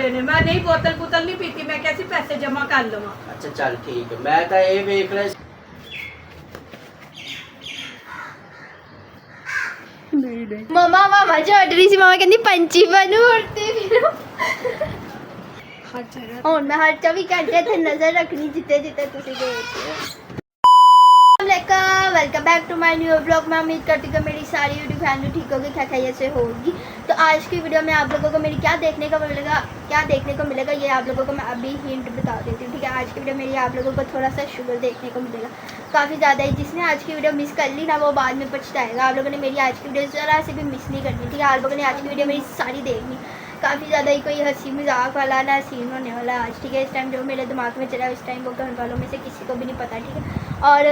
हुए ने मैं नहीं बोतल बुतल नहीं पीती मैं कैसे पैसे जमा कर लवां अच्छा चल ठीक है मैं तो ये वेख रहा मम्मा मामा चढ़ रही सी मम्मा कहती पंछी बनू उड़ते फिरो ਹੁਣ ਮੈਂ ਹਰ 24 ਘੰਟੇ ਤੇ ਨਜ਼ਰ ਰੱਖਣੀ ਜਿੱਤੇ ਜਿੱਤੇ ਤੁਸੀਂ ਦੇਖਦੇ ਹੋ। Welcome back to my new blog. मैं उम्मीद करती हूँ मेरी सारी यूट्यूब फैमिली ठीक होगी, क्या खैरियत से होगी। तो आज की वीडियो में आप लोगों को मेरी क्या देखने को मिलेगा ये आप लोगों को मैं अभी हिंट बता देती हूँ, ठीक है। आज की वीडियो मेरी आप लोगों को थोड़ा सा शुगर देखने को मिलेगा, काफ़ी ज़्यादा ही। जिसने आज की वीडियो मिस कर ली ना वो बाद में पछताएगा। आप लोगों ने मेरी आज की वीडियो ज़रा से भी मिस नहीं करनी, ठीक है। आप लोगों ने आज की वीडियो मेरी सारी देखनी, काफ़ी ज़्यादा ही कोई हंसी मजाक वाला ना सीन होने वाला आज, ठीक है। इस टाइम जो मेरे दिमाग में चला इस टाइम वो घर वालों में से किसी को भी नहीं पता, ठीक है। और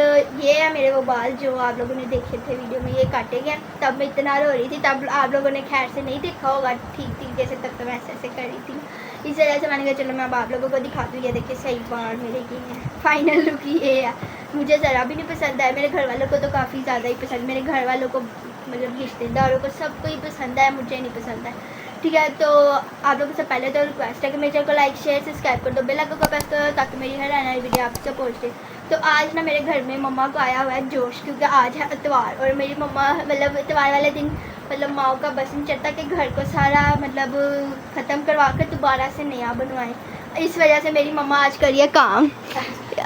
ये है मेरे वो बाल जो आप लोगों ने देखे थे वीडियो में, ये काटे गए। तब मैं इतना रो रही थी, तब आप लोगों ने खैर से नहीं देखा होगा ठीक तरीके से, तब तो मैं ऐसे कर रही थी। इस वजह से मैंने कहा चलो मैं अब आप लोगों को दिखा दूँ। ये देखिए सही बाल मेरे की है, फाइनल लुक ये है। मुझे ज़रा भी नहीं पसंद आया, मेरे घर वालों को तो काफ़ी ज़्यादा ही पसंद, मेरे घर वालों को मतलब रिश्तेदारों को सबको ही पसंद है, मुझे नहीं पसंद है, ठीक है। तो आप लोगों से पहले तो रिक्वेस्ट है कि मेरे चैनल को लाइक शेयर सब्सक्राइब कर दो, बेल आइकन को प्रेस करो ताकि मेरी हर आने वाली वीडियो आप तक पहुँचे। तो आज ना मेरे घर में मम्मा को आया हुआ है जोश, क्योंकि आज है इतवार और मेरी मम्मा मतलब इतवार वाले दिन मतलब माओ का बस नहीं चढ़ता कि घर को सारा मतलब ख़त्म करवा कर दोबारा से नया बनवाएं। इस वजह से मेरी मम्मा आज करिए काम।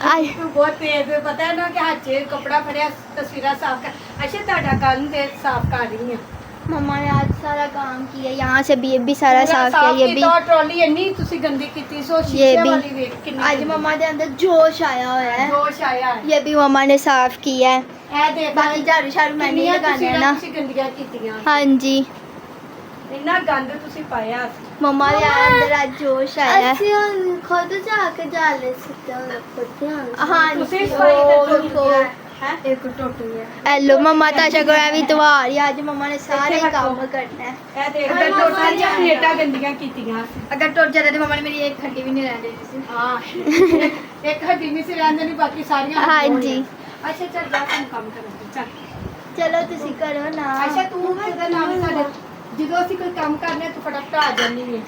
आज बहुत तेज है, पता है ना कि हाथ से कपड़ा फड़िया तस्वीर साफ कर अच्छा ਤੁਹਾਡਾ ਕੰਮ ਤੇ साफ कर रही है मम्मा ने आज सारा काम किया, यहाँ से भी ये भी सारा साफ किया, ये भी ट्रॉली इतनी तुसी गंदी की सो ये शीशे भी वाली वेख कितनी आज मम्मा के अंदर जोश आया हुआ है, जोश आया है। ये भी मम्मा ने साफ किया है। ए देख बाकी झाड़ू शाड़ू मैंने ही लगाना है ना। तुसी गंदियां कीतियां हाँ जी इतना गंद तुसी पाया मम्मा के अंदर आज जोश आया है। खुद जाके जाले सकते हैं। हाँ तुसी जी सफाई कर ओ, दो ओ, है एक टोट गया हेलो मम्मा ताशा को भी त्योहार ही आज मम्मा ने सारे काम करना है। ए देख टोट सारियां प्लेटां गंदियां कीतियां अगर टूट जाता तो मम्मा ने मेरी एक हड्डी भी नहीं रहने देती। हां एक हड्डी में से रहंदे नहीं बाकी सारियां हाँ जी अच्छा चल जा तुम काम करो चल चलो तुसी करो ना। अच्छा तू ਉਹਦਾ ਨਾਮ ਸਾਡੇ ਜਦੋਂ ਅਸੀਂ ਕੋਈ ਕੰਮ ਕਰਨੇ ਤੂੰ ਫਟਾਫਟ ਆ ਜਾਂਦੀ ਹੈ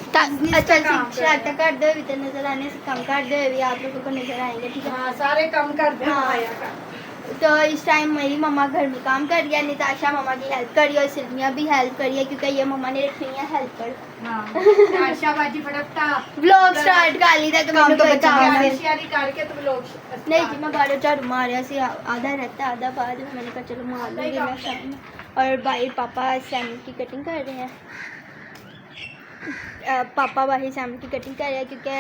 अच्छा शर्ट करते हुए भी तो नजर आने से कम करते हुए भी आप लोगों को नजर आएंगे, ठीक है। हाँ सारे काम कर दे हाँ। आया कर तो इस टाइम मेरी मम्मा घर में काम कर रही है, निताशा मम्मा की हेल्प कर रही है और सिल्विया भी हेल्प कर रही है क्योंकि ये मम्मा ने रखी है हेल्पर। हाँ आशाबाजी फटाफट व्लॉग स्टार्ट कर ली था कि मैंने कोई काम नहीं तैयारी करके तुम लोग जी मैं बाहर झाड़ू मारा से आधा रहता है आधा बाद में, मैंने कहा चलो मार लूँगी मैं शाम में। और भाई पापा सैमन की कटिंग कर रहे हैं, पापा भाई सैमन की कटिंग कर रहे हैं क्योंकि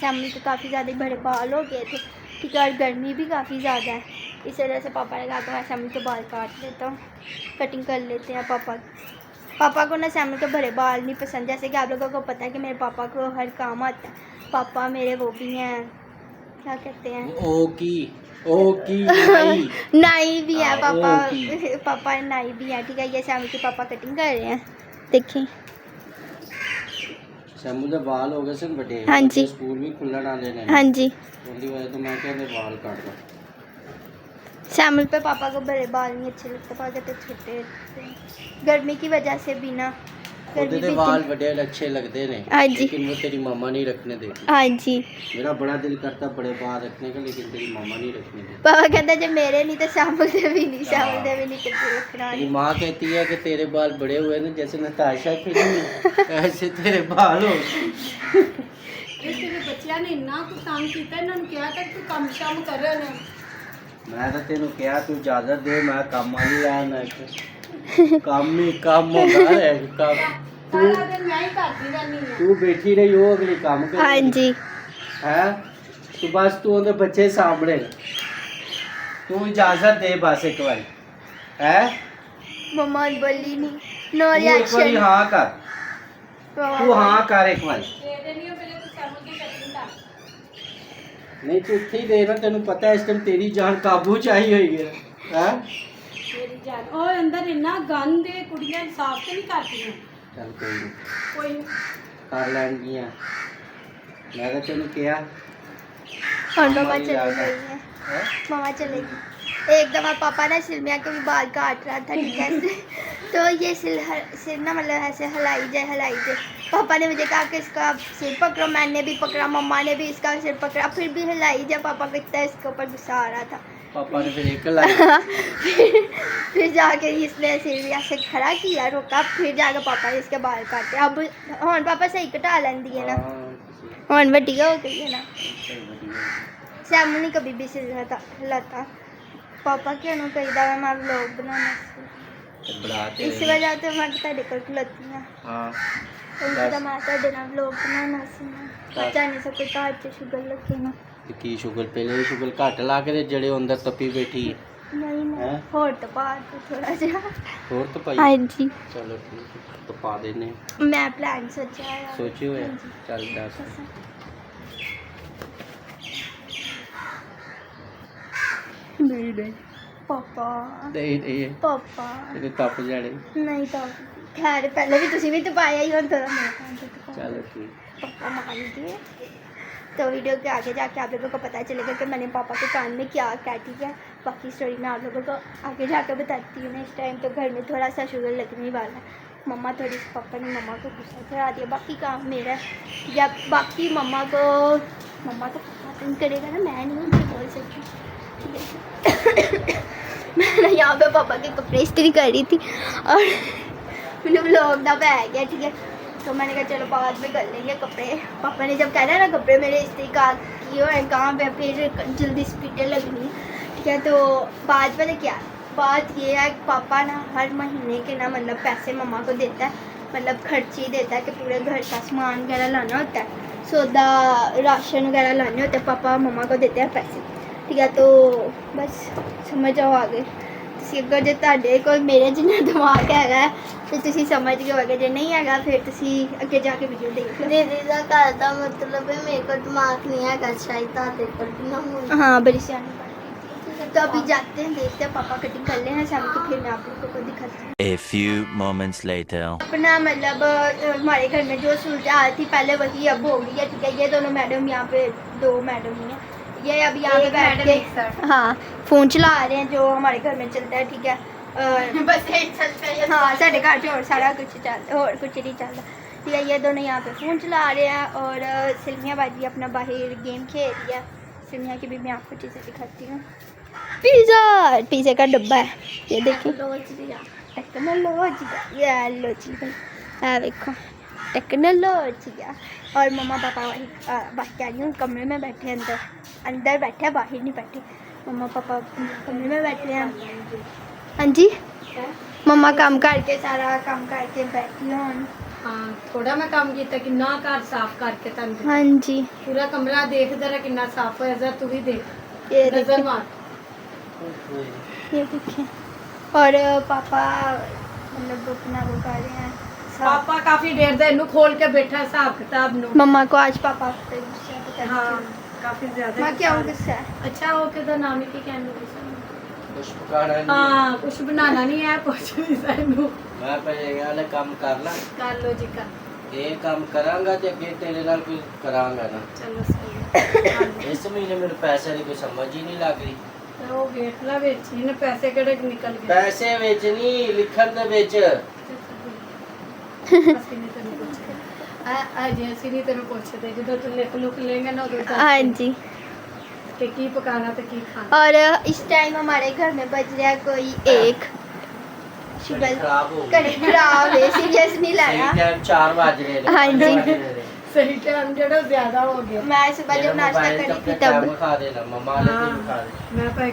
सैमन के काफ़ी ज़्यादा बड़े बाल हो गए थे, क्योंकि और गर्मी भी काफ़ी ज़्यादा है। इस वजह से पापा ने कहा कि मैं सैमन के बाल काट लेता हूँ, कटिंग कर लेते हैं। पापा को ना सैमन के बड़े बाल नहीं पसंद, जैसे कि आप लोगों को पता है कि मेरे पापा को हर काम आता है। पापा मेरे वो भी हैं, क्या कहते हैं नाई भी है पापा पापा नाई भी है, ठीक है। ये सैमन के पापा कटिंग कर रहे हैं, देखिए शैम्पू के बाल हो गए सन बटे। हाँ जी स्कूल भी खुला डाले ने हाँ जी उनकी वजह तो मैं कहते बाल काट दो। सैमल पे पापा को बड़े बाल नहीं अच्छे लगते, पापा कहते छोटे लगते हैं। गर्मी की वजह से भी ना गर्मी ਉਹਦੇ भी ਵਾਲ ਵੱਡੇ ਅੱਛੇ ਲੱਗਦੇ ਨੇ हाँ जी लेकिन वो तेरी मामा नहीं रखने देती। हाँ जी मेरा बड़ा दिल करता बड़े बाल रखने का लेकिन तेरी मामा नहीं रखने देती। पापा कहता जब मेरे नहीं तो सैमल दे भी नहीं, सैमल दे भी नहीं करते रखना। तेरी माँ कहती है कि तेरे बाल बड़े हुए ना जैसे नताशा की ऐसे तेरे बाल हो। ਇਹ ਤੇਰੇ ਬੱਚਿਆਂ ਨੇ ਇੰਨਾ ਕੁ ਤੰਗ ਕੀਤਾ, ਇਹਨਾਂ ਨੂੰ ਕਿਹਾ ਕਰ ਤੂੰ ਕੰਮ ਸ਼ਾਮ ਕਰ ਰਹੇ ਨੇ। ਮੈਂ ਤਾਂ ਤੈਨੂੰ ਕਿਹਾ ਤੂੰ ਇਜਾਜ਼ਤ ਦੇ ਮੈਂ ਕੰਮ ਵਾਲੀ ਲੈਣਾ ਇੱਕ ਕੰਮ ਹੀ ਕੰਮ ਹੁੰਦਾ ਹੈ ਕੰਮ ਸਾਰਾ ਦਿਨ ਮੈਂ ਹੀ ਕਰਦੀ ਰਹਿੰਦੀ ਹਾਂ। ਤੂੰ ਬੈਠੀ ਰਹੀ ਉਹ ਅਗਲੀ ਕੰਮ ਕਰ हाँ जी ਹੈ ਤੂੰ ਬਸ ਤੂੰ ਉਹਦੇ ਬੱਚੇ ਸਾਂਭਲੇ ਤੂੰ ਇਜਾਜ਼ਤ ਦੇ ਬਸ ਇੱਕ ਵਾਰੀ ਹੈ मम्मा बोली नहीं, नो ਤੂੰ ਇੱਕ ਵਾਰੀ रिएक्शन। ਹਾਂ ਕਰ ਤੂੰ ਹਾਂ ਕਰ ਇੱਕ ਵਾਰੀ ਦੇ ਦੇਣੀ ਆ ਪਹਿਲੇ ਤੂੰ ਸੈਮਨ ਦੀ ਕਟਿੰਗ ਕਰ। ਨਹੀਂ ਤੂੰ ਇੱਥੇ ਹੀ ਦੇ ਨਾ ਤੈਨੂੰ ਪਤਾ ਇਸ ਟਾਈਮ ਤੇਰੀ ਜਾਨ ਕਾਬੂ ਚ ਆਈ ਹੋਈ ਹੈ ਹੈ ਮੇਰੀ ਜਾਨ ਉਹ ਅੰਦਰ ਇੰਨਾ ਗੰਦ ਹੈ, ਕੁੜੀਆਂ ਸਾਫ਼ ਤੇ ਨਹੀਂ ਕਰਦੀਆਂ। ਚੱਲ ਕੋਈ ਨਹੀਂ ਕੋਈ ਨੀ। ਕਰ ਲੈਣਗੀਆਂ ਮੈਂ ਤਾਂ ਤੈਨੂੰ ਕਿਹਾ और मम्मा हमारी चली याद है। गई है, है मम्मा चलेगी। एक दफ़ा पापा ना सिलमिया के भी बाल काट रहा था, ठीक है। तो ये सिल ना मतलब ऐसे हलाई जाए पापा ने मुझे कहा कि इसका सिर पकड़ो, मैंने भी पकड़ा, मम्मा ने भी इसका सिर पकड़ा, फिर भी हिलाई जब पापा को इतना इसके ऊपर गुस्सा आ रहा था। पापा ने फिर एक लाई। फिर जाके इसने सिर भी ऐसे खड़ा किया, रोका, फिर जाके पापा ने इसके बाल काटे। अब हुन पापा सही कटा लेंदी है ना, हुन बढ़िया हो गई है ना। सैमू नहीं कभी भी सिर हिलाता। पापा क्या ना कही दा मैं व्लॉग बनाना इस वजह से मैं तेरे को खलोती हां। हां उनका मैं तेरे नाल व्लॉग बनाना सी ना, पता नहीं सब कुछ आज शुगर लगे ना। ਤੇ ਕੀ ਸ਼ੂਗਰ ਪਹਿਲੇ ਸ਼ੂਗਰ ਘੱਟ ਲਾ ਕੇ ਤੇ ਜਿਹੜੇ ਅੰਦਰ ਤੱਪੀ ਬੈਠੀ ਹੈ नहीं नहीं हैं? और तो बाहर तो थोड़ा सा। ਹੋਰ ਤਾਂ ਪਾਈ हाँ जी ਚਲੋ ਠੀਕ ਹੈ ਤਾਂ ਪਾ ਦੇਨੇ मैं प्लान सोचा है। ਸੋਚੀ ਹੋਇਆ हाँ जी। ਚੱਲ ਦੱਸ ਨਹੀਂ ਨਹੀਂ पापा ਨਹੀਂ ਨਹੀਂ पापा ਇਹਦੇ ਤੱਪ ਜਾਣੇ नहीं तो खैर पहले भी तुसी भी तो पाया ही हो, थोड़ा मेरे कान से तो ਚਲੋ ਠੀਕ पापा मान दिए। तो वीडियो के आगे जाके आप लोगों को पता चलेगा कि मैंने पापा के कान में क्या क्या ठीक है। बाकी स्टोरी मैं आप लोगों को आगे जाकर बताती हूँ। इस टाइम तो घर में थोड़ा सा शुगर लगने वाला है। मम्मा थोड़ी सी पापा ने मम्मा को गुस्सा चढ़ा दिया, बाकी काम मेरा है। या बाकी मम्मा को पापा तुम करेगा ना, मैं नहीं उनसे बोल सकती। मैंने यहाँ पे पापा के कपड़े इस्त्री कर रही थी और मैंने व्लॉग ना पे आ गया, ठीक है। तो मैंने कहा चलो बाद में कर लेंगे कपड़े। पापा ने जब कहना ना कपड़े मेरे इस्त्री का किए हैं कहाँ पे, फिर जल्दी स्पीडें लगनी, ठीक है। तो बाद में क्या बात ये है कि पापा ना हर महीने के ना मतलब पैसे मम्मा को देता है, मतलब खर्ची देता है कि पूरे घर का सामान वगैरह लाना होता है, सौदा राशन वगैरह लाने होते हैं, पापा मम्मा को देते हैं पैसे, ठीक है। तो बस समझ आओ आगे अगर जो ਤੁਹਾਡੇ ਕੋਲ ਮੇਰੇ ਜਿੰਨਾ ਦਿਮਾਗ ਹੈਗਾ ਤੇ ਤੁਸੀਂ ਸਮਝ ਗਏ ਹੋਗੇ, ਜੇ ਨਹੀਂ ਹੈਗਾ ਫਿਰ ਤੁਸੀਂ ਅੱਗੇ ਜਾ ਕੇ ਵੀਡੀਓ ਦੇਖ ਲਓ। दीदी का घर का मतलब है मेरे को दिमाग नहीं है शायद ताते पर ना हो। हाँ बड़ी सियानी बात है। तो अभी जाते हैं, देखते हैं पापा कटिंग कर लेना शाम को, फिर मैं आप लोगों को दिखाती हूँ। A few moments later. अपना मतलब हमारे घर में जो सूरत आई थी पहले वही अब हो गई है, ठीक है। ये दोनों मैडम यहाँ पे दो मैडम ही हैं, ये अभी यहाँ पे बैठ के हाँ फ़ोन चला रहे हैं जो हमारे घर में चलता है, ठीक है। बस यही चलता है हाँ, साढ़े घर जो और सारा कुछ चलता और कुछ नहीं चलता, ठीक है। ये दोनों यहाँ पे फ़ोन चला रहे हैं और सिल्मिया बाजी अपना बाहर गेम खेल रही है। सिल्मिया की भी मैं आपको चीज़ें दिखाती हूँ। पिज़्ज़ा का डब्बा है, ये देखिए टेक्नोलॉजी, ये लोजी देखो टेक्नोलॉजी। और मम्मा पापा वही कह रही हूँ कमरे में बैठे हैं, अंदर बैठे हैं, बाहर नहीं बैठे। मम्मा पापा कमरे में बैठे हैं। हाँ जी मम्मा काम करके सारा काम करके बैठी हूँ। हाँ थोड़ा मैं काम किया कि ना घर साफ करके तन हाँ जी पूरा कमरा देख जरा कितना साफ होया, जरा तू भी देख, ये नजर देखिए, मार। ये देखिए। और पापा मतलब अपना वो कर रहे हैं साफ। पापा काफी देर से इन्हू खोल के बैठा है हिसाब किताब नु। मम्मा को आज पापा पे गुस्सा है, हाँ काफी ज्यादा मैं क्या गुस्सा है। अच्छा हो के तो नाम ही की कहने ਕੁਛ ਪਕਾਣਾ ਨਹੀਂ हाँ कुछ बनाना नहीं है, कुछ भी सैनू ਮੈਂ ਪਹਿਲੇ ਇਹ ਵਾਲਾ ਕੰਮ ਕਰ ਲਾਂ, कर लो जी कर, ਇਹ ਕੰਮ ਕਰਾਂਗਾ ਤੇ ਅੱਗੇ ਤੇਰੇ ਨਾਲ ਕੋਈ ਕਰਾਂਗਾ ਨਾ। चलो सही है। ਇਸ ਮਹੀਨੇ ਮੈਨੂੰ ਪੈਸੇ ਦੀ ਕੋਈ ਸਮਝ ਹੀ ਨਹੀਂ ਲੱਗ ਰਹੀ। तो वो गेट ला बेच ही ने पैसे केड़े निकल गए। ਪੈਸੇ ਵਿੱਚ ਨਹੀਂ ਲਿਖਣ ਦੇ ਵਿੱਚ। ਅਸੀਂ ਨਹੀਂ ਤੈਨੂੰ ਪੁੱਛਦੇ ਅਜੇ ਅਸੀਂ ਨਹੀਂ ਤੈਨੂੰ ਪੁੱਛਦੇ, ਜਦੋਂ ਤੂੰ ਲਿਖ ਲੁਕ ਲੇਂਗਾ ਨਾ ਉਦੋਂ हाँ जी। कि की पकाना तो की खाना। और इस टाइम हमारे घर में बज रहा है कोई एक शुगर ਖਰਾਬ ਹੋ ਗਈ। कड़ी खराब है, सीरियस नहीं ਸਹੀ लेना। ਟਾਈਮ 4 ਵਜ ਰਹੇ ਨੇ। हाँ जी। 5 ਵਜ ਰਹੇ ਨੇ। सही टाइम जड़ा ज्यादा हो गया। मैं सुबह जब नाश्ता मोबाइल करी अपने थी तब टाइम खा देना, मम्मा ने भी खा देना। मैं पे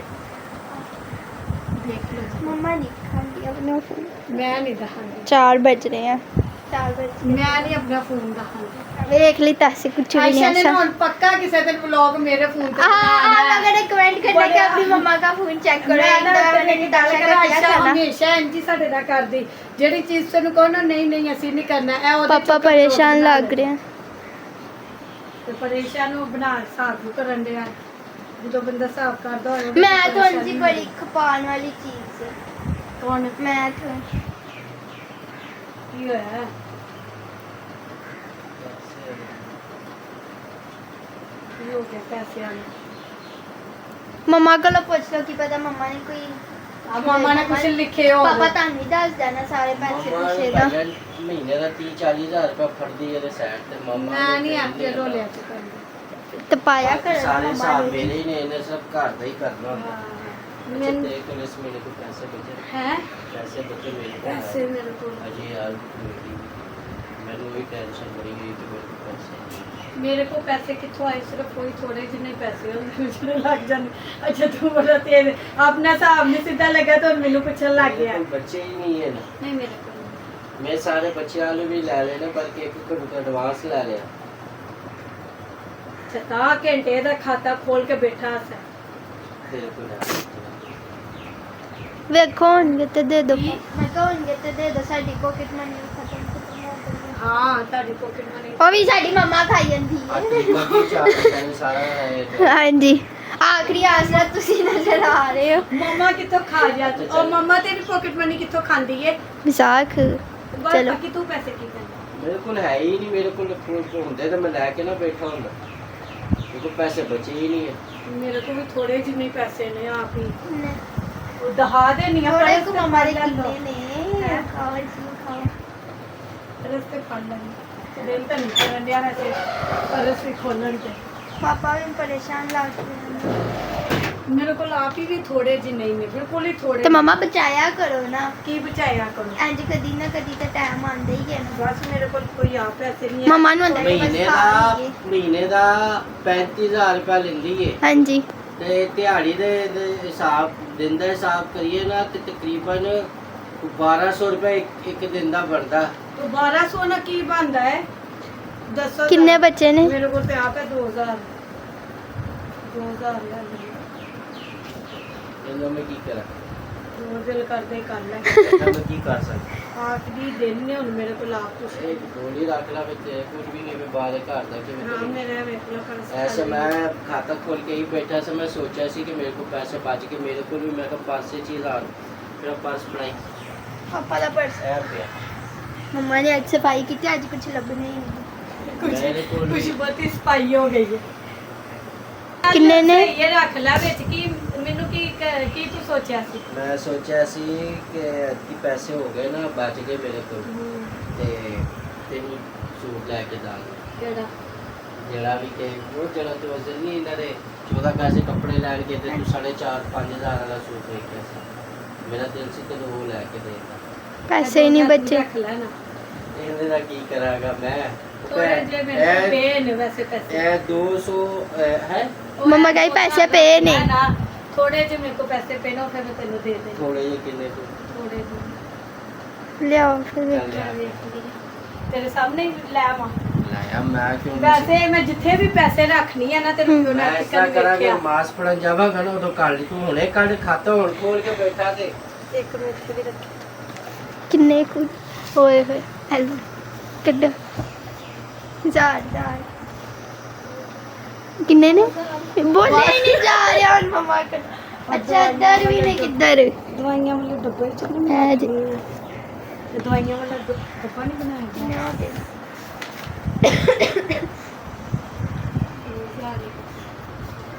देख लो जी। मम्मा नहीं खाती अपना फोन। मैं नहीं दखांगी, 4 बज रहे हैं, 4 बज मैं नहीं अपना फोन दखांगी। देख ली तैसे कुछ भी नहीं आयशा ने ऐसा। ਹੁਣ ਪੱਕਾ ਕਿਸੇ ਦਿਨ ਵਲੌਗ ਮੇਰੇ ਫੋਨ ਤੇ आप अगर कमेंट करना कि अपनी मम्मा का फोन चेक करो, एक दफा मैंने निताशा का किया था ना। हमेशा इंजी ਸਾਡੇ ਨਾਲ ਕਰਦੀ, ਜਿਹੜੀ ਚੀਜ਼ ਤੈਨੂੰ ਕਹੋ ਨਾ ਨਹੀਂ ਨਹੀਂ ਅਸੀਂ ਨਹੀਂ ਕਰਨਾ, ਇਹ ਉਹਦੇ पापा ਚੱਕਰ परेशान ਬਣਾ लग रहे हैं। ਤੇ ਪਰੇਸ਼ਾਨ ਨੂੰ ਬਣਾ ਹਿਸਾਬ ਨੂੰ ਕਰਨ ਦੇ ਆ, ਜਦੋਂ ਬੰਦਾ ਹਿਸਾਬ ਕਰਦਾ ਹੋਵੇ। मैं तो जी बड़ी खपान वाली चीज है। ਕੌਣ मैं तो ਕੀ ਹੋਇਆ? ਕੀ ਹੋ ਗਿਆ ਪੈਸਿਆਂ ਨੂੰ? मम्मा को पूछ लो कि पता मम्मा ने कोई ਆ ਮਾਮਾ ਨੇ ਕੁਝ ਲਿਖੇ ਹੋ पापा ਤੁਹਾਨੂੰ ਦੱਸ ਦੇਣਾ ਸਾਰੇ ਪੈਸੇ ਮੰਮਾ ਪੁੱਛੇ ਨੂੰ ਦਾ। ਭਜਨ ਮਹੀਨੇ ਦਾ 30-40 ਹਜ਼ਾਰ ਰੁਪਇਆ ਫੜਦੀ ਇਹਦੇ ਸਾਈਡ ਤੇ ਮਾਮਾ ਮੈਂ ਨੇ ਨਹੀਂ ਤੇ ਆਪੇ ਇਹਨੇ ਰੋਲਿਆ ਚ ਕਰਨਾ। ਤੇ ਪਾਇਆ ਕਰ ਸਾਰੇ ਹਿਸਾਬ ਮੇਰੇ ਹੀ ਨੇ, ਇਹਨੇ ਸਭ ਘਰ ਦਾ ਹੀ ਕਰਨਾ ਹੁੰਦਾ। ਹਾਂ। अच्छा, मैं देख लो इसमें मेरे को पैसे बचे, है पैसे बचे मेरे को पैसे मेरे को अजय यार मैंने वही टेंशन बड़ी हुई कि मेरे को पैसे नहीं। मेरे को पैसे कितों आए, सिर्फ कोई थोड़े जिन्ने पैसे होंगे लग जाने। अच्छा तू बोला तेरे अपना हिसाब नहीं सीधा लगा तो मैनू पूछन लग गया। मेरे को बच्चे ही नहीं है ना, नहीं मेरे को नहीं। मैं सारे बच्चे वाले भी ले लेना, बल्कि एक रुपया एडवांस ले लिया। अच्छा ता घंटे दा खाता खोल के बैठा सा। तेरे को ले ਵੇਖੋ ਹੋਣਗੇ ਤੇ ਦੇ ਦੋ। ਮੈਂ ਕਿਹਾ ਹੋਣਗੇ ਤੇ ਦੇ ਦੋ, ਸਾਡੀ ਪੋਕਟ ਮਨੀ ਖਤਮ ਹੋ ਗਈ। हाँ ताड़ी पॉकेट मनी ਉਹ ਵੀ ਸਾਡੀ ਮੰਮਾ ਖਾਈ ਜਾਂਦੀ आज ਹੈ। बाकी चार पैसे सारा है ਹਾਂਜੀ ਆਖਰੀ ਆਸਰਾ ਤੁਸੀਂ ਨਜ਼ਰ ਆ ਰਹੇ ਹੋ। मम्मा कितों खा जाती और मम्मा तेरी पॉकेट मनी कितों खांदी है। ਵਿਸਾਖ बस चलो। बाकी तू पैसे की करना। मेरे को है ही नहीं, मेरे को होंगे तो मैं लेके ना बैठा हूँ, मेरे को पैसे बचे ही नहीं है। मेरे को भी थोड़े जिन्ने पैसे ने आप ही वो दहा दे नहीं ਥੋੜੇ है ਕੁ ਮੰਮਾ ਦੇ ਕਿੰਨੇ ਨੇ ਖਾਓ ਜੀ ਖਾਓ। रस्ते फड़ लेंगे दिन तो नहीं करन दिया वैसे पर रस्ते खोलन के ਪਾਪਾ ਵੀ ਪਰੇਸ਼ਾਨ ਲੱਗਦੇ ਹਨ। मेरे को आप ही भी थोड़े जिन्ने ही ने बिल्कुल ही थोड़े ਤੇ ਮੰਮਾ ਬਚਾਇਆ ਕਰੋ ਨਾ, की बचाया करो। ਇੰਜ ਕਦੀ ਨਾ ਕਦੀ ਤਾਂ ਟਾਈਮ ਆਉਂਦਾ ਹੀ ਹੈ ਨਾ। बस मेरे को कोई आप पैसे नहीं है। ਮੰਮਾ ਨੂੰ ਅੰਦਰ ਮਹੀਨੇ ਦਾ 35000 ਰੁਪਇਆ ਲੈਂਦੀ ਏ ਹਾਂਜੀ ਤੇ ਦਿਹਾੜੀ ਦੇ ਹਿਸਾਬ ਦਿਨ ਦਾ ਹਿਸਾਬ ਕਰੀਏ ਨਾ ਤੇ ਤਕਰੀਬਨ 1200 ਰੁਪਏ ਇੱਕ ਦਿਨ ਦਾ ਬਣਦਾ। तो 1200 ना की बनता है 10 ਕਿੰਨੇ ਬੱਚੇ ਨੇ? मेरे को तो आप है 2000 ले लिया। ਇਹਨਾਂ ਮੈਂ ਕੀ ਕਰਾਂ, जो दिल करते कर ले ਇਹਨਾਂ ਮੈਂ ਕੀ ਕਰ ਸਕਦਾ। आखिरी दिन ने हुन मेरे को लाभ कुछ ਇਹ ਗੋਲੀ ਰੱਖ ਲਾ ਵਿੱਚ ਕੁਝ ਵੀ ਨਹੀਂ, ਮੈਂ ਬਾਹਰ ਘਰ ਦਾ ਕਿ हाँ मेरे वेखला कर ऐसे मैं खाता खोल के ही बैठा था, मैं सोचा सी कि मेरे को पैसे बच के मेरे को भी मैं कहा 5-6 मेरा पर्स बनाई ਪਾਪਾ ਦਾ ਪਰਸ। ऐ पे ਮੰਮਾ ਨੇ ਅੱਜ ਸਫਾਈ ਕੀਤੀ, ਅੱਜ ਕੁਝ ਲੱਭਣਾ ਹੀ ਨਹੀਂ। मेरे को कुछ बहुत ही स्पाई हो गई है। किन्ने ने? ये रख ला विच की मेनू की तू सोचा सी मैं सोचा सी कि अति पैसे हो गए ना, बच गए मेरे को ते तेन सूट लैके दाल केड़ा जेड़ा भी के वो जेड़ा तो वजन नहीं इन्हां दे 14 पैसे कपड़े लैन के ते तू 4.5-5 हज़ार वाला सूट लेके सा, मेरा दिल सी तेन वो लैके देता। ਪੈਸੇ ਹੀ ਨਹੀਂ ਬੱਚੇ। रख लेना ਇਹਦੇ ਦਾ ਕੀ ਕਰਾਂਗਾ ਮੈਂ। थोड़े जे मेरे पे ने वैसे पैसे ਇਹ 200 है मम्मा कहीं पैसे पे ने। ना थोड़े जे मेरे को पैसे पे ना फिर मैं तेनू दे दे थोड़े ये किन्ने को थोड़े जे ਲਿਆਓ ਫਿਰ ਚੱਲ ਵੇਖੋ। ਯਾਰ। देख ली तेरे सामने ही ले आवा ਲਾਇਆ ਮੈਂ ਕਿਉਂ ਨਹੀਂ वैसे मैं जिथे भी पैसे रखनी है ना तेरे को ਮੈਂ ना ਐਸਾ ਕਰਾਂਗਾ, ਮਾਸ ਫੜਨ ਜਾਵਾਂਗਾ ਨਾ ਉਦੋਂ ਕੱਢ ਲਈ, ਤੂੰ ਹੁਣੇ ਕੱਢ, ਖਾਤਾ ਹੁਣ ਖੋਲ ਕੇ ਬੈਠਾ ਤੇ एक मिनट भी रख ਕਿੰਨੇ ਕੁ ਹੋਏ ਹੋਏ ਹੈਲੋ ਕੱਢੋ। ਹਜ਼ਾਰ ਕਿੰਨੇ ਨੇ? ਬੋਲੇ ਹੀ ਨਹੀਂ ਜਾ ਰਿਹਾ ਹੁਣ ਮਮਾ ਕਰ। ਅੱਛਾ ਇੱਧਰ ਵੀ ਨੇ ਕਿੱਧਰ? दवाइयां वाले डब्बे च नहीं है जी। बनाए दवाइयां वाला डब्बा नहीं बनाया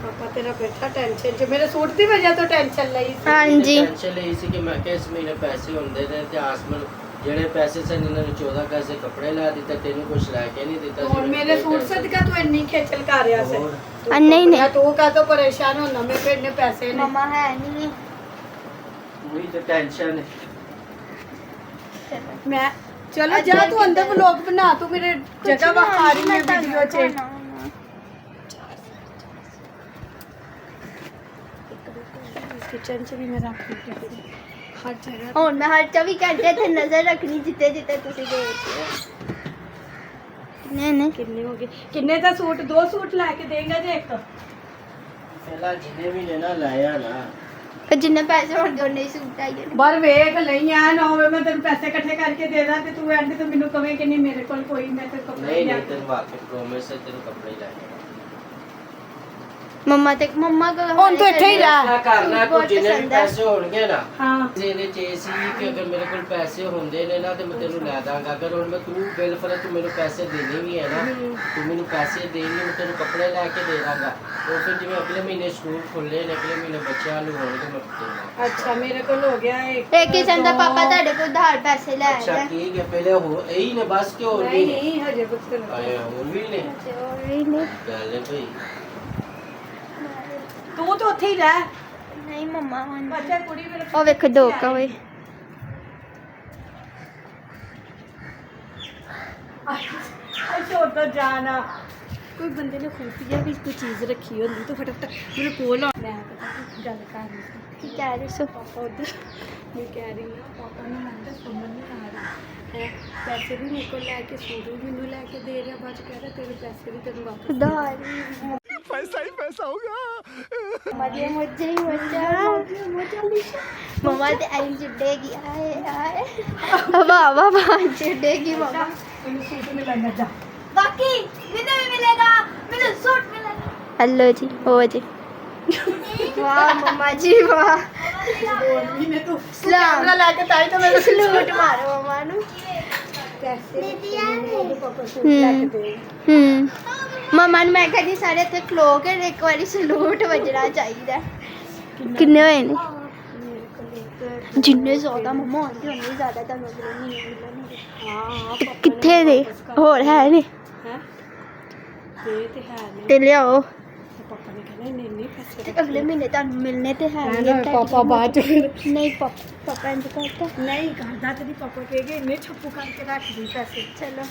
पापा तेरा बैठा टेंशन च मेरे सूट की वजह तो टेंशन लई सी। ਹਾਂਜੀ ਟੈਨਸ਼ਨ ਲਈ ਸੀ ਕਿ ਮੈਂ ਕਿਹਾ ਇਸ ਮਹੀਨੇ ਪੈਸੇ ਹੁੰਦੇ ਨੇ ਤੇ ਆਸਮਨ ਜਿਹੜੇ ਪੈਸੇ ਸਨ ਇਹਨਾਂ ਨੂੰ 14 ਪੈਸੇ ਕੱਪੜੇ ਲੈ ਦਿੱਤਾ, ਤੈਨੂੰ ਕੁਝ ਲੈ ਕੇ ਨਹੀਂ ਦਿੱਤਾ ਹੁਣ ਮੇਰੇ सूट सदका तू इन्नी खेचल कर रहा से ਹੋਰ। नहीं, नहीं। तू का तो परेशान होना मैं फिर ने पैसे ने ਮਮਾ ਹੈ ਨਹੀਂ। वही तो टेंशन है। मैं चलो जा तू अंदर व्लॉग बना तू मेरे जगह बखा रही है वीडियो च किचन च भी मैं रख दी हर जगह ਹੁਣ ਮੈਂ ਹਰ 24 ਘੰਟੇ ਇੱਥੇ ਨਜ਼ਰ ਰੱਖਣੀ ਜਿੱਤੇ ਜਿੱਤੇ ਤੁਸੀਂ ਦੇਖਦੇ ਹੋ। ਕਿੰਨੇ ਨੇ? किन्ने हो गए किन्ने दा सूट 2 सूट लाके देंगे जे एक ਪਹਿਲਾਂ ਜਿੰਨੇ ਵੀ ਨੇ ਨਾ ਲਾਇਆ ਨਾ ਫਿਰ ਜਿੰਨੇ ਪੈਸੇ ਹੋਣਗੇ ਉਹਨੇ ਹੀ ਸੂਟ ਆਈਏ ਨੇ। ਬਾਰ ਵੇਖ ਲਈ ਆ ਨਾ ਹੋਵੇ ਮੈਂ ਤੈਨੂੰ ਪੈਸੇ ਇਕੱਠੇ ਕਰਕੇ ਦੇ ਦਾਂ ਤੇ ਤੂੰ ਐਂਡ ਤੇ ਮੈਨੂੰ ਕਵੇਂ ਕਿ ਨਹੀਂ ਮੇਰੇ ਕੋਲ ਕੋਈ ਮੈਂ ਤੇ ਕੱਪੜੇ ਨਹੀਂ ਲਿਆ ਨਹੀਂ ਤੈਨੂੰ ਵਾਕਈ ਪ੍ਰੋਮਿਸ ਹੈ ਤੈਨੂੰ ਕੱਪੜੇ ਲੈ ਕੇ ਮੰਮਾ ਕੋ ਹੁਣ ਤੂੰ ਇੱਥੇ ਹੀ ਰਹਿ। ਫੈਸਲਾ ਕਰਨਾ ਤੂੰ ਬਹੁਤ ਜਿੰਨੇ ਵੀ ਪਸੰਦ ਹੈ। ਪੈਸੇ ਹੋਣਗੇ ਨਾ ਹਾਂ ਜਿਹਨੇ ਚੇ ਸੀ ਕਿ ਅਗਰ ਮੇਰੇ ਕੋਲ ਪੈਸੇ ਹੁੰਦੇ ਨੇ ਨਾ ਤੇ ਮੈਂ ਤੈਨੂੰ ਲੈ ਦਾਂਗਾ। ਅਗਰ ਹੁਣ ਮੈਂ ਤੂੰ ਬਿਲ ਫਰ ਤੂੰ ਮੈਨੂੰ ਪੈਸੇ ਦੇਣੇ ਵੀ ਹੈ ਨਾ, ਤੂੰ ਮੈਨੂੰ ਪੈਸੇ ਦੇਣੀ ਮੈਂ ਤੈਨੂੰ ਕੱਪੜੇ ਲੈ ਕੇ ਦੇ ਦਾਂਗਾ। ਉਹ ਫਿਰ ਜਿਵੇਂ ਅਗਲੇ ਮਹੀਨੇ ਸਕੂਲ ਖੁੱਲੇ ਨੇ, ਅਗਲੇ ਮਹੀਨੇ ਬੱਚਿਆਂ ਨੂੰ ਹੋਣਗੇ ਮੈਂ ਦੇਣਾ। ਅੱਛਾ ਮੇਰੇ ਕੋਲ ਹੋ ਗਿਆ ਇੱਕ ਕਿਸਮ ਦਾ ਪਾਪਾ ਤੁਹਾਡੇ ਕੋਲ ਉਧਾਰ ਪੈਸੇ ਲੈ ਅੱਛਾ ਆਇਆ ਠੀਕ ਹੈ, ਪਹਿਲੇ ਹੋ ਇਹੀ ਨੇ ਬਸ ਕਿ ਹੋਰ ਵੀ ਨੇ? ਨਹੀਂ ਹਜੇ ਕੁਝ ਆਏ ਹੋਰ ਵੀ ਨੇ ਗੱਲ ਹੈ ਭਾਈ। ਤੂੰ ਤਾਂ ਉੱਥੇ ਹੀ ਰਹਿ। ਨਹੀਂ ਮੰਮਾ ਹੁਣ ਬੱਚਾ ਕੁੜੀ ਮੇਰੇ ਉਹ ਵੇਖੋ ਦੋ ਕਵੇ ਛੋਟਾ ਜਾਣਾ ਕੋਈ ਬੰਦੇ ਨੇ ਖੂਫੀਆ ਵੀ ਕੋਈ ਚੀਜ਼ ਰੱਖੀ ਹੁੰਦੀ ਤਾਂ ਫਟਾਫਟ ਮੇਰੇ ਕੋਲ ਆ। ਮੈਂ ਪਤਾ ਕੀ ਗੱਲ ਕਰ ਰਹੀ ਸੀ, ਕੀ ਕਹਿ ਰਹੇ ਸੋ ਪਾਪਾ ਉਧਰ ਮੈਂ ਕਹਿ ਰਹੀ ਹਾਂ ਪਾਪਾ ਨੂੰ ਲੱਗਦਾ ਸਮਝ ਨਹੀਂ ਆ ਰਹੀ ਹੈ। ਪੈਸੇ ਵੀ ਮੇਰੇ ਕੋਲ ਲੈ ਕੇ ਸੂਟ ਵੀ ਮੈਨੂੰ ਲੈ ਕੇ ਦੇ ਰਿਹਾ, ਬਾਅਦ 'ਚ ਕਹਿ ਰਿਹਾ ਤੇਰੇ ਪੈਸੇ ਵੀ ਤੈਨੂੰ ਵਾਪਸ ਦੇ ਉਧਾਰ पैसा ही पैसा होगा। ਮਜ਼ੇ ਮਜ਼ੇ ਹੀ ਮਜ਼ਾ ਮਮਾ ਤੇ ਆਈ ਜਿੱਡੇਗੀ ਆਏ ਆਏ ਵਾਹ ਵਾਹ ਵਾਹ ਜਿੱਡੇਗੀ ਮਮਾ ਮੈਨੂੰ ਸੂਟ ਮਿਲਣਾ ਜਾ। ਬਾਕੀ ਮੈਨੂੰ ਵੀ ਮਿਲੇਗਾ, ਮੈਨੂੰ ਸੂਟ ਮਿਲੇਗਾ। ਹੈਲੋ ਜੀ ਹੋ ਜੀ ਵਾਹ ਮਮਾ ਜੀ ਵਾਹ ਮਹੀਨੇ ਤੂੰ ਸਲਾਮ ਲੈ ਕੇ ਤਾਈ ਤਾਂ ਮੇਰੇ ਸਲੂਟ ਮਾਰੋ ਮਮਾ ਨੂੰ ਪੈਸੇ ਉਹਦੇ ਪਾਪਾ ਸੂਟ ਲੈ ਕੇ ਦੇ। ਮਮਾ ਨੂੰ ਮੈਂ ਕਹਿੰਦੀ ਸਾਰੇ ਇੱਥੇ ਖਲੋ ਕੇ ਇੱਕ ਵਾਰੀ ਸਲੂਟ ਵੱਜਣਾ ਚਾਹੀਦਾ। ਕਿੰਨੇ ਹੋਏ ਨੇ? ਜਿੰਨੇ ਜ਼ਿਆਦਾ ਮਮਾ ਹੁੰਦੀ ਉਨੇ ਜ਼ਿਆਦਾ ਤੁਹਾਨੂੰ ਅਗਲੇ ਮਹੀਨੇ ਮਿਲਣਗੇ। ਹਾਂ ਕਿੱਥੇ ਨੇ ਹੋਰ ਹੈ ਨੇ ਹੈ ਤੇ ਹੈ ਨਹੀਂ ਤੇ ਲਿਆਓ ਪਾਪਾ ਨੇ ਕਹਿੰਦਾ ਨਹੀਂ ਪੈਸੇ ਤੇ ਅਗਲੇ ਮਹੀਨੇ ਤੁਹਾਨੂੰ ਮਿਲਨੇ ਤੇ ਹੈ ਨਾ ਪਾਪਾ ਬਾਅਦ ਚ ਨਹੀਂ ਪਾਪਾ ਇੰਜ ਕਰਤਾ ਨਹੀਂ ਕਰਦਾ ਤੇ ਪਾਪਾ ਕਹੇਗੇ ਇੰਨੇ ਛੱਪੂ ਕਰਕੇ ਰੱਖ ਦੀ ਪੈਸੇ। ਚਲੋ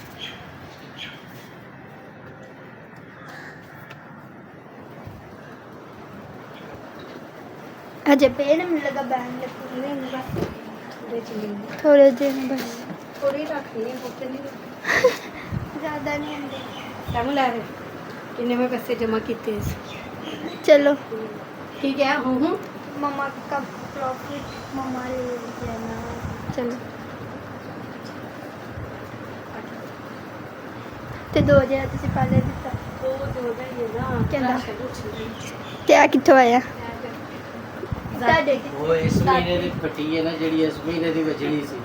अजय पेड़ में लगा बैंड थोड़े दिन बस ਥੋੜੀ ਰੱਖਣੀ ਹੈ ਬੁੱਕ ਨਹੀਂ ज़्यादा नहीं होंगे ਤੈਨੂੰ ਲੈ ਦੇ ਕਿੰਨੇ ਮੈਂ ਪੈਸੇ ਜਮਾ ਕੀਤੇ ਸੀ। चलो ਠੀਕ ਹੈ ਹੂੰ मम्मा का प्रॉफिट मम्मा ले लेना चलो ते 2000 ਤੁਸੀਂ ਪਹਿਲੇ ਦਿੱਤਾ ਉਹ ਦੋ ਦਾ ਹੀ ਹੈ ਨਾ ਕਹਿੰਦਾ। ਰਾਸ਼ਨ ਕੁਛ ਨਹੀਂ। ਤੇ ਆ ਕਿੱਥੋਂ ਆਇਆ ਤੁਹਾਡੇ ਉਹ ਇਸ ਮਹੀਨੇ ਦੀ ਫਟੀ ਹੈ ਨਾ ਜਿਹੜੀ ਇਸ ਮਹੀਨੇ ਦੀ ਵਜਣੀ ਸੀ।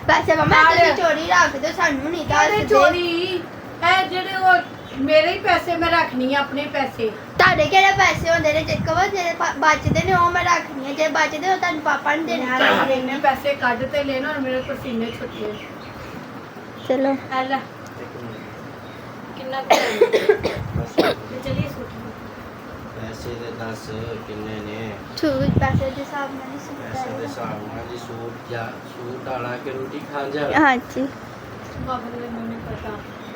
ਵੈਸੇ ਮਮਾ ਤੁਸੀਂ ਚੋਰੀ ਰੱਖ ਦਿਓ ਸਾਨੂੰ ਨਹੀਂ ਕਾਹਦੇ ਦੱਸਦੇ ਚੋਰੀ ਇਹ ਜਿਹੜੇ ਉਹ ਮੇਰੇ ਹੀ ਪੈਸੇ ਮੈਂ ਰੱਖਣੀ ਆ ਆਪਣੇ ਪੈਸੇ। ਤੁਹਾਡੇ ਕਿਹੜੇ ਪੈਸੇ ਹੁੰਦੇ ਨੇ ਜੇ ਕਵਰ ਜਿਹੜੇ ਬਚਦੇ ਨੇ ਉਹ ਮੈਂ ਰੱਖਣੀ ਹੈ ਜੇ ਬਚਦੇ ਉਹ ਤੁਹਾਨੂੰ ਪਾਪਾ ਨੂੰ ਦੇਣੇ ਮੈਂ ਇੰਨੇ ਪੈਸੇ ਕੱਢ ਤੇ ਲੈਣ ਔਰ ਮੇਰੇ ਪਸੀਨੇ ਛੁੱਟੇ। ਚਲੋ ਐ ਲੈ ਕਿੰਨਾ ਚਲਿਏ ਸੂਟ ਪੈਸੇ ਦੇ 10 ਕਿੰਨੇ ਨੇ? ਠੀਕ ਪੈਸੇ ਦੇ ਹਿਸਾਬ ਨਾਲ ਨਹੀਂ ਪੈਸੇ ਦੇ ਸੁਣਦਾ ਹਿਸਾਬ ਨਾਲ ਜੀ ਸੂਟ ਆਣਾ ਕਿ ਰੋਟੀ ਖਾਣ ਜਾ। ਹਾਂਜੀ ਬਾਬਾ ਨੇ ਮੈਨੂੰ ਪਤਾ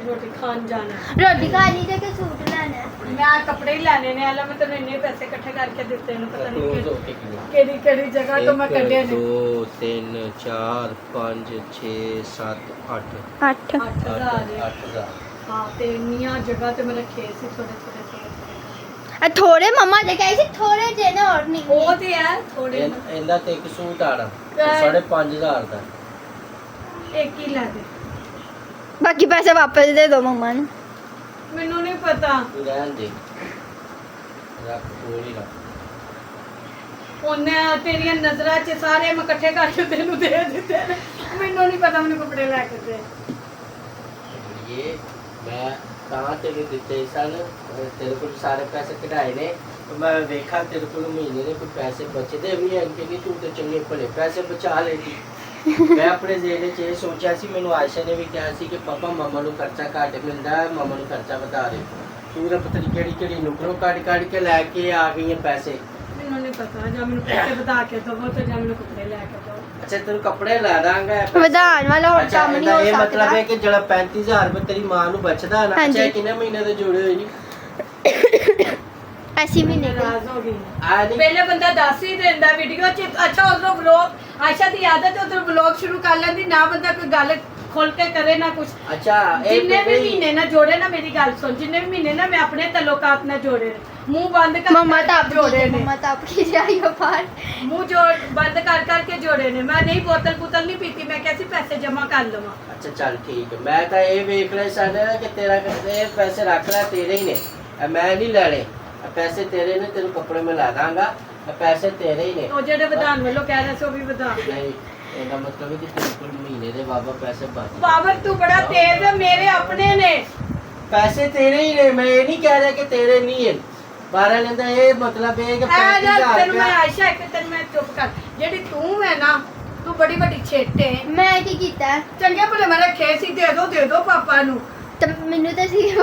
ਰੋਟੀ ਖਾਣ ਜਾਣਾ। ਰੋਟੀ ਖਾਣੀ ਤੇ ਕਿ ਸੂਟ ਲੈਣਾ ਹੈ? ਮੈਂ ਕੱਪੜੇ ਹੀ ਲੈਣੇ ਨੇ ਆਲਾ ਮੈਂ ਤੈਨੂੰ ਇੰਨੇ ਪੈਸੇ ਇਕੱਠੇ ਕਰਕੇ ਦਿੱਤੇ ਨੇ ਪਤਾ ਨਹੀਂ ਕਲੋਜ਼ ਹੋ ਕੇ ਕਿੰਨਾ? ਕਿਹੜੀ ਕਿਹੜੀ ਜਗ੍ਹਾ ਤੋਂ ਮੈਂ ਕੱਢੇ ਨੇ। 2 3 4 5 6 7 8 ਅੱਠ 8000 8000 ਹਾਂ ਤੇ ਇੰਨੀਆਂ ਜਗ੍ਹਾ ਤੇ ਮੈਂ ਰੱਖੇ ਸੀ ਥੋੜੇ ਥੋੜੇ ਥੋੜੇ ਮਮਾ ਦੇ ਕਹੇ ਸੀ ਥੋੜੇ ਜੇ ਨੇ ਹੋਰ ਨਹੀਂ ਉਹ ਤੇ ਹੈ ਥੋੜੇ ਇਹਦਾ ਤੇ ਇੱਕ ਸੂਟ ਆਣਾ ਕਿਆ? 5500 ਦਾ। ਇੱਕ ਹੀ ਲੈ ਦੇ ਬਾਕੀ ਪੈਸੇ ਵਾਪਸ ਦੇ ਦਿਓ ਮਮਾ ਨੂੰ ਮੈਨੂੰ ਨਹੀਂ ਪਤਾ ਤੂੰ ਰਹਿਣ ਦੇ ਰੱਖ ਕੋਲ ਹੀ ਰੱਖ। ਉਹਨੇ ਤੇਰੀਆਂ ਨਜ਼ਰਾਂ 'ਚ ਸਾਰੇ ਮੈਂ ਇਕੱਠੇ ਕਰਕੇ ਤੈਨੂੰ ਦੇ ਦਿੱਤੇ ਨੇ। ਮੈਨੂੰ ਨਹੀਂ ਪਤਾ ਮੈਨੂੰ ਕੱਪੜੇ ਲੈ ਕੇ ਦੇ। ਇਹ ਮੈਂ ਤਾਂ ਤੈਨੂੰ ਦਿੱਤੇ ਸਨ, ਤੇਰੇ ਕੋਲ ਸਾਰੇ ਪੈਸੇ ਕਢਾਏ ਨੇ। ਮੈਂ ਵੇਖਾਂ ਤੇਰੇ ਕੋਲ ਮਹੀਨੇ ਦੇ ਕੋਈ ਪੈਸੇ ਬਚਦੇ ਵੀ ਹਨ ਕਿ ਨਹੀਂ। ਤੂੰ ਤੇ ਚੰਗੇ ਭਲੇ ਪੈਸੇ ਬਚਾ ਲੈਂਦੀ। ਮੈਂ ਆਪਣੇ ਜ਼ਿਹਨ 'ਚ ਇਹ ਸੋਚਿਆ ਸੀ, ਮੈਨੂੰ ਆਇਸ਼ਾ ਨੇ ਵੀ ਕਿਹਾ ਸੀ ਕਿ ਪਾਪਾ ਮਮਾ ਨੂੰ ਖਰਚਾ ਘੱਟ ਮਿਲਦਾ ਹੈ, ਮਮਾ ਨੂੰ ਖਰਚਾ ਵਧਾ ਦੇ। ਤੂੰ ਤਾਂ ਪਤਾ ਨਹੀਂ ਕਿਹੜੀ ਕਿਹੜੀ ਨੁਕਰੋਂ ਕੱਢ ਕੇ ਲੈ ਕੇ ਆ ਗਈ ਹੈ ਪੈਸੇ। ਮੈਨੂੰ ਨਹੀਂ ਪਤਾ ਜਾਂ ਮੈਨੂੰ ਪੈਸੇ ਵਧਾ ਕੇ ਦਵੋ ਤੇ ਜਾਂ ਮੈਨੂੰ ਕੱਪੜੇ ਲੈ ਕੇ ਦਵੋ। ਅੱਛਾ ਤੈਨੂੰ ਕੱਪੜੇ ਲੈ ਦਾਂਗਾ। ਵਧਾਉਣ ਵਾਲਾ ਹੋਰ ਅੱਛਾ ਕੰਮ ਨਹੀਂ ਇਹਦਾ ਹੋ ਇਹ ਸਕਦਾ ਮਤਲਬ ਹੈ ਕਿ ਜਿਹੜਾ 35000 ਰੁਪਏ ਤੇਰੀ ਮਾਂ ਨੂੰ ਬਚਦਾ ਨਾ, ਹਾਂਜੀ। ਅੱਛਾ ਇਹ ਕਿੰਨੇ ਮਹੀਨੇ ਦੇ ਜੋੜੇ ਹੋਏ ਨਹੀਂ? ਐਸੀ ਮਹੀਨੇ ਦੇ ਨਾਰਾਜ਼ ਹੋ ਗਈ ਆ ਨਹੀਂ ਪਹਿਲੇ ਬੰਦਾ ਦੱਸ ਹੀ ਦਿੰਦਾ ਵੀਡੀਓ 'ਚ। ਅੱਛਾ ਉਧਰੋਂ ਵਲੌਗ ਆਇਸ਼ਾ ਦੀ ਆਦਤ ਹੈ ਉਧਰੋਂ ਵਲੌਗ ਸ਼ੁਰੂ ਕਰ ਲੈਂਦੀ ਨਾ ਬੰਦਾ ਕੋਈ ਗੱਲ ਖੋਲ ਕੇ ਕਰੇ ਨਾ ਕੁਝ। ਅੱਛਾ ਇਹ ਜਿੰਨੇ ਵੀ ਪਹਿਲੇ ਹੀ- ਮਹੀਨੇ ਨਾ ਜੋੜੇ ਨਾ ਮੇਰੀ ਗੱਲ ਸੁਣ ਜਿੰਨੇ ਵੀ ਮਹੀਨੇ ਨਾ ਮੈਂ ਆਪਣੇ ਤਲੋਕਾਤ ਨਾਲ ਜੋੜੇ ਨੇ। ਮੂੰਹ ਬੰਦ ਕਰ ਮਮਾ ਤਾਂ ਆਪ ਜੋੜੇ ਨੇ। ਮਮਾ ਤਾਂ ਆਪ ਕੀ ਜਾਈਓ ਬਾਹਰ ਮੂੰਹ ਜੋੜ ਬੰਦ ਕਰ ਕਰਕੇ ਜੋੜੇ ਨੇ। ਮੈਂ ਨਹੀਂ ਬੋਤਲ ਪੁਤਲ ਨਹੀਂ ਪੀਤੀ। ਮੈਂ ਕਿਹਾ ਸੀ ਪੈਸੇ ਜਮਾ ਕਰ ਲਵਾਂ। ਅੱਛਾ ਚੱਲ ਠੀਕ ਹੈ। ਮੈਂ ਤਾਂ ਇਹ ਵੇਖ ਰਿਹਾ ਸਨ ਕਿ ਤੇਰਾ ਇਹ ਪੈਸੇ ਰੱਖ ਲੈ ਤੇਰੇ ਹੀ ਨੇ। मैं नहीं लेने, पैसे तेरे ने, तेरे कपड़े में ला दांगा, पैसे तेरे ही ने। ਉਹ ਜਿਹੜੇ ਵਧਾਉਣ ਵੱਲੋਂ ਕਹਿ ਰਹੇ ਸੀ ਉਹ ਵੀ ਵਧਾ ਦੇ। नहीं, ਇਹਦਾ ਮਤਲਬ ਹੈ ਕਿ ਤੇਰੇ ਕੋਲ ਮਹੀਨੇ ਦੇ ਬਾਬਾ ਪੈਸੇ ਬਚ ਬਾਬਰ ਤੂੰ ਬੜਾ ਤੇਜ਼ ਹੈ, ਮੇਰੇ ਆਪਣੇ ਨੇ। पैसे तेरे ही ने, मैं ये नहीं कह रहा कि तेरे नहीं है। 12 लेंदा ये मतलब है कि ਐ ਜਾ 35,000 ਤੈਨੂੰ ਮੈਂ रुपया ਆਇਸ਼ਾ ਇੱਕ ਤੈਨੂੰ ਮੈਂ ਚੁੱਪ ਕਰ, ਜਿਹੜੀ ਤੂੰ ਹੈ ਨਾ ਤੂੰ ਬੜੀ ਵੱਡੀ ਛੇਟੇ ਹੈ। ਮੈਂ ਕੀ ਕੀਤਾ ਹੈ? ਚੰਗੇ ਭਲੇ ਮੈਂ ਰੱਖੇ ਸੀ, ਦੇ ਦੋ ਪਾਪਾ ਨੂੰ। ਤੇ ਮੈਨੂੰ ਤਾਂ ਸੀ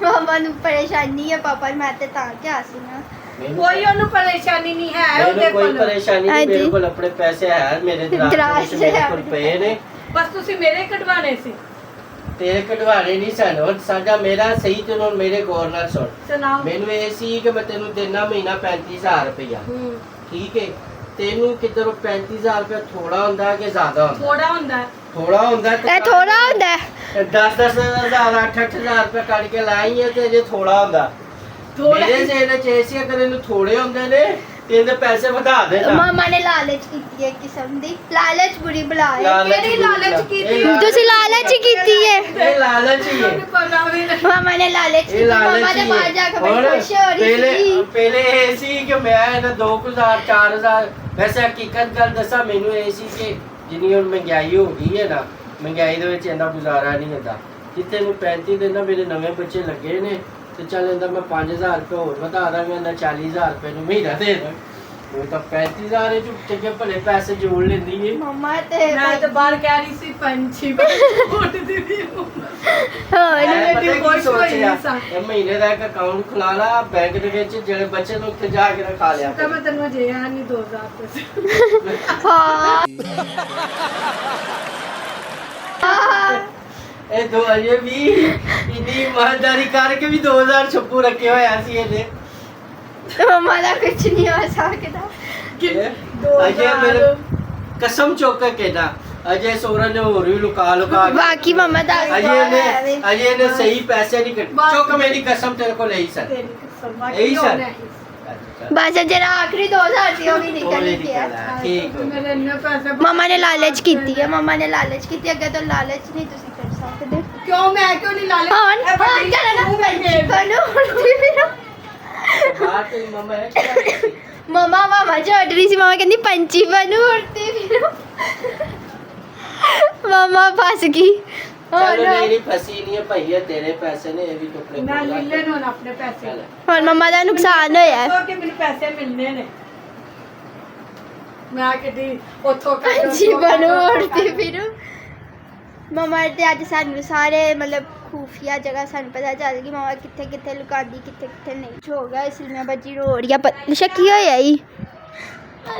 ਮਾਮਾ ਨੂੰ ਪਰੇਸ਼ਾਨੀ ਹੈ ਪਾਪਾ ਨੂੰ, ਮੈਂ ਤੇ ਤਾਂ ਕਿਹਾ ਸੀ ਨਾ। मैंने- ਕੋਈ ਉਹਨੂੰ ਪਰੇਸ਼ਾਨੀ ਨਹੀਂ ਹੈ मैंने ਉਹਦੇ कोई ਕੋਲ। परेशानी नहीं, मेरे को अपने पैसे है, मेरे दराज दराज से मेरे है। को पे ने, ਬਸ ਤੁਸੀਂ ਮੇਰੇ ਕਢਵਾਣੇ ਸੀ। तेरे कटवाने नहीं सन। और साडा मेरा सही तेन मेरे गौर नाल सुन, ਸੁਣਾਓ। ਮੈਨੂੰ ਇਹ ਸੀ ਕਿ ਮੈਂ ਤੈਨੂੰ ਦੇਣਾ ਮਹੀਨਾ 35,000 ਰੁਪਇਆ, ਹੂੰ, ਠੀਕ ਹੈ। ਤੈਨੂੰ ਕਿਧਰੋਂ 35,000 ਰੁਪਇਆ ਥੋੜਾ ਹੁੰਦਾ ਕਿ ਜ਼ਿਆਦਾ ਹੁੰਦਾ? ਥੋੜਾ ਹੁੰਦਾ ਹੈ। ਥੋੜਾ ਹੁੰਦਾ ਤੇ ਇਹ ਥੋੜਾ ਹੁੰਦਾ ਹੈ। 10,000 8,000 ਰੁਪਇਆ ਕੱਢ ਕੇ ਲਾਈ ਹੈ ਤੇ ਜੇ ਥੋੜਾ ਹੁੰਦਾ ਥੋੜਾ ਮੇਰੇ ਜਿਹਨੇ ਚੇਸੀ ਅਗਰ ਇਹਨੂੰ ਥੋੜੇ ਹੁੰਦੇ ਨੇ ਤੇ ਇਹਦੇ ਪੈਸੇ ਵਧਾ ਦੇਣਾ। ਮਾਮਾ ਨੇ ਲਾਲਚ ਕੀਤੀ ਹੈ ਕਿਸਮ ਦੀ, ਲਾਲਚ ਬੁਰੀ ਬਲਾ ਹੈ। ਲਾਲਚ ਕਿਹੜੀ ਲਾਲਚ ਕੀਤੀ? ਤੁਸੀਂ ਲਾਲਚ ਹੀ ਕੀਤੀ ਹੈ। ਇਹ ਲਾਲਚ ਹੀ ਹੈ। ਮੈਨੂੰ ਪਤਾ ਵੀ ਨਹੀਂ। ਮਾਮਾ ਨੇ ਲਾਲਚ ਕੀਤੀ, ਇਹ ਲਾਲਚ ਮਾਮਾ ਦੇ ਹੀ ਬਾਹਰ ਜਾ ਕੇ ਬੜੀ ਹੁਣ ਖੁਸ਼ ਹੋ ਰਹੀ ਸੀ। ਪਹਿਲੇ ਇਹ ਸੀ ਕਿ ਮੈਂ ਇਹਨਾਂ 2,000 4,000 ਵੈਸੇ ਹਕੀਕਤ ਗੱਲ ਦੱਸਾਂ, ਮੈਨੂੰ ਇਹ ਸੀ ਕਿ ਜਿੰਨੀ ਹੁਣ ਮਹਿੰਗਾਈ ਹੋ ਗਈ ਹੈ ਨਾ, ਮਹਿੰਗਾਈ ਦੇ ਵਿੱਚ ਇੰਨਾ ਗੁਜ਼ਾਰਾ ਨਹੀਂ ਹੁੰਦਾ। ਜਿੱਥੇ ਨੂੰ 35 ਦਿਨ ਨਾ ਮੇਰੇ ਨਵੇਂ ਬੱਚੇ ਲੱਗੇ ਨੇ ਤੇ ਚੱਲ ਇਹਦਾ ਮੈਂ 5,000 ਰੁਪਏ ਹੋਰ ਵਧਾ ਦਾਂਗਾ, ਇਹਨਾਂ 40,000 ਰੁਪਏ ਨੂੰ ਮਹੀਨਾ ਦੇ ਦਾਂ। ਉਹ ਤਾਂ 35,000 ਇਹ ਚੰਗੇ ਭਲੇ ਪੈਸੇ ਜੋੜ ਲੈਂਦੀ ਹੈ। ਮਾਮਾ ਤੇ ਮੈਂ ਤਾਂ ਬਾਹਰ ਕਹਿ ਰਹੀ ਸੀ ਪੰਛੀ ਵੋਟ ਦੇ ਦੀ। ਹੋਰ ਮੈਂ ਪਤਾ ਮੇਰੀ ਕੀ ਖੁਸ਼ ਹੋਈ ਸੋਚਿਆ, ਸਾਂ। ਇਹ ਮਹੀਨੇ ਦਾ ਇੱਕ ਅਕਾਊਂਟ ਖੁਲਾ ਲਾ ਬੈਂਕ ਦੇ ਵਿੱਚ, ਜਿਹੜੇ ਬੱਚੇ ਨੂੰ ਉੱਥੇ ਜਾ ਕੇ ਰਖਾ ਲਿਆ ਤਾਂ ਮੈਂ ਤੈਨੂੰ ਅਜੇ ਆ ਨਹੀਂ 2,000 ਰੁਪਏ। ਹਾਂ ਇਹ ਦੋ ਅਜੇ ਵੀ ਇੰਨੀ ਇਮਾਨਦਾਰੀ ਕਰਕੇ ਵੀ 2,000 ਛੱਪੂ ਰੱਖੇ ਹੋਇਆ ਸੀ ਇਹਨੇ। ਮਾਮਾ ਦਾ ਕੁਝ ਨਹੀਂ ਹੋ ਸਕਦਾ। ਅਜੇ ਮੇਰੇ ਕਸਮ ਚੁੱਕ ਕੇ ਨਾ, ਅਜੇ ਸੋਰਨ ਨੇ ਹੋਰ ਵੀ ਲੁਕਾ ਕੇ ਬਾਕੀ ਮਾਮਾ ਦਾ ਅਜੇ ਨੇ ਸਹੀ ਪੈਸੇ ਨਹੀਂ ਕੱਢ ਚੁੱਕ, ਮੇਰੀ ਕਸਮ ਤੇਰੇ ਕੋਲ ਲਈ ਸਰ। ਤੇਰੀ ਕਸਮ ਆ ਇਹੀ ਕਿ ਸਰ। ਬਸ ਜਿਹੜਾ ਆਖਰੀ 2,000 ਸੀ ਉਹ ਵੀ ਨਿਕਲ ਗਿਆ। ਠੀਕ ਹੋ। ਮੇਰੇ ਇੰਨੇ ਪੈਸੇ ਮਾਮਾ ਨੇ ਲਾਲਚ ਕੀਤੀ ਹੈ, ਮਾਮਾ ਨੇ ਲਾਲਚ ਕੀਤੀ, ਅੱਗੇ ਤੋਂ ਲਾਲਚ ਨਹੀਂ ਤੁਸੀਂ ਕਰ ਸਕਦੇ। ਕਿਉਂ ਮੈਂ ਕਿਉਂ ਨਹੀਂ ਲਾ ਹਾਂ ਲਿਆ? ਇਹ ਵੱਡੀ ਤੂੰ ਮੇਰੇ ਬਾਹਰ ਤੇ ਮਮਾ ਹੈ ਕਿਆ? ਮਾਮਾ ਝੜ ਰਹੀ ਸੀ, ਮਾਮਾ ਕਹਿੰਦੀ ਪੰਛੀ ਬਣੂ ਉੜਤੀ ਫਿਰੋ। ਮਾਮਾ ਫਸ ਗਈ। ਚਲੋ ਨਹੀਂ ਫਸੀ ਨਹੀਂ ਹੈ ਭਈਆ, ਤੇਰੇ ਪੈਸੇ ਨੇ, ਇਹ ਵੀ ਟੁਕੜੇ ਮੈਂ ਲੈ ਲੈਣ ਹੁਣ ਆਪਣੇ ਪੈਸੇ। ਹੁਣ ਮਾਮਾ ਦਾ ਨੁਕਸਾਨ ਹੋਇਆ ਹੈ। ਸੋ ਕਿ ਮੈਨੂੰ ਪੈਸੇ ਮਿਲਨੇ ਨੇ। ਮੈਂ ਕਿਤੇ ਉੱਥੋਂ ਕੱਢ ਪੰਛੀ ਬਣੂ ਉੜਤੀ ਫਿਰੋ। ਮਾਮਾ ਤੇ ਅੱਜ ਸਾਨੂੰ ਸਾਰੇ ਮਤਲਬ ਖੂਫੀਆ ਜਗ੍ਹਾ ਸਾਨੂੰ ਪਤਾ ਚੱਲ ਗਈ ਮਾਮਾ ਕਿੱਥੇ ਕਿੱਥੇ ਲੁਕਾਉਂਦੀ, ਕਿੱਥੇ ਕਿੱਥੇ ਨਹੀਂ। ਹੋ ਗਿਆ ਇਸ ਲਈ ਮੈਂ ਬੱਜੀ ਰੋ ਰਹੀ ਆ। ਸ਼ੱਕੀ ਹੋਇਆ ਹੀ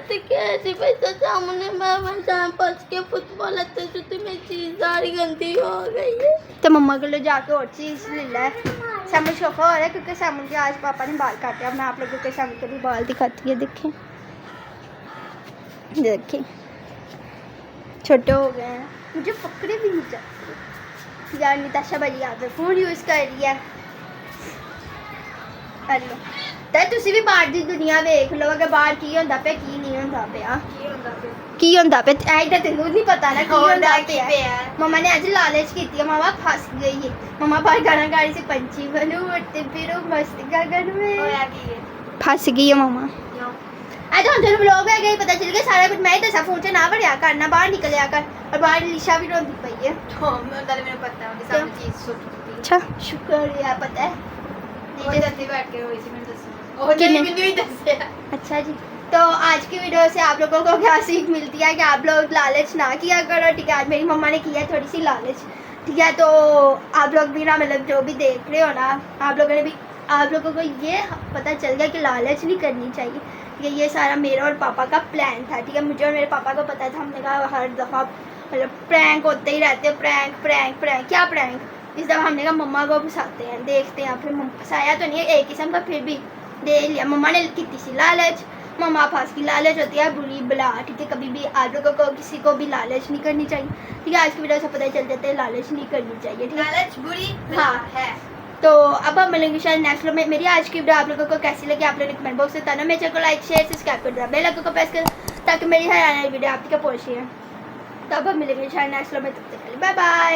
तो कैसी पैसा सामने मैं जान पहुंच के फुटबॉल लेते जुते मेरी चीज सारी गंदी हो गई है। तो मम्मा को ले जाके और चीज़ ले ला। सामू शोखा हो रहा है क्योंकि सामू के आज पापा ने बाल काटे। अब मैं आप लोगों के सामने के भी बाल दिखाती है, देखें देखें छोटे हो गए हैं। मुझे पकड़े भी नहीं जाते यार। निताशा भाजी यहाँ पे फ़ोन यूज़ कर रही है। हेलो तो तुसी भी बाहर दी दुनिया वेख लो कि बाहर की होंदा पे की नहीं होंदा पिया। की होंदा पे ऐ तो तेनू नहीं पता ना की होंदा पिया। मम्मा ने आज लालच की थी, मामा फंस गई है। मम्मा बाहर गाना गा रही सी पंछी बनू उड़ते फिरो मस्त गगन में। फंस गई है मम्मा। ऐ तो तेनू ब्लॉग है गई पता चल गया सारा कुछ। मैं ही दसा फोन च ना भरिया कर, ना बाहर निकलिया कर। और बाहर लिशा भी रोंदी पई है। ਮੈਨੂੰ ਪਤਾ ਉਹਦੇ ਸਾਹਮਣੇ ਚੀਜ਼ ਸੁੱਟ अच्छा शुक्रिया पता है। ਉਹ ਜੱਤੀ ਬੈਠ ਕੇ ਹੋਈ ਸੀ ਮੈਨੂੰ ਦੱਸੋ। ਉਹ किन्ने? ਨਹੀਂ ਮੈਨੂੰ ਹੀ ਦੱਸਿਆ। अच्छा जी, तो आज की वीडियो से आप लोगों को क्या सीख मिलती है कि आप लोग लालच ना किया करो। ठीक है, आज मेरी मम्मा ने किया थोड़ी सी लालच। ठीक है, तो आप लोग भी ना मतलब जो भी देख रहे हो ना, आप लोगों को ये पता चल गया कि लालच नहीं करनी चाहिए। ठीक है, ये सारा मेरा और पापा का प्लान था। ठीक है, मुझे और मेरे पापा को पता था। हमने कहा हर दफ़ा मतलब प्रैंक होते ही रहते, प्रैंक प्रैंक प्रैंक। क्या प्रैंक? इस दफ़ा हमने कहा मम्मा को फंसाते हैं, देखते हैं। फिर फंसाया तो नहीं है एक किस्म का, फिर भी दे लिया। मम्मा ने की सी लालच। मम्मा पास की लालच होती है बुरी बला। ठीक है, कभी भी आप लोगों को किसी को भी लालच नहीं करनी चाहिए। ठीक है, आज की वीडियो से पता चल जाता है लालच नहीं करनी चाहिए। ठीक है, ਲਾਲਚ ਬੁਰੀ हाँ ਹੈ। तो अब हम मिलेंगे शायद नेक्स्ट वीडियो में। मेरी आज की वीडियो आप लोगों को कैसी लगी आप लोग कमेंट बॉक्स में बताना। मेरे चैनल को लाइक शेयर सब्सक्राइब कर देना, बेल आइकन को प्रेस कर ताकि मेरी हर आने वाली वीडियो आप तक पहुँचे। तो अब हम मिलेंगे शायद नेक्स्ट वीडियो में, तब तक के लिए बाय बाय।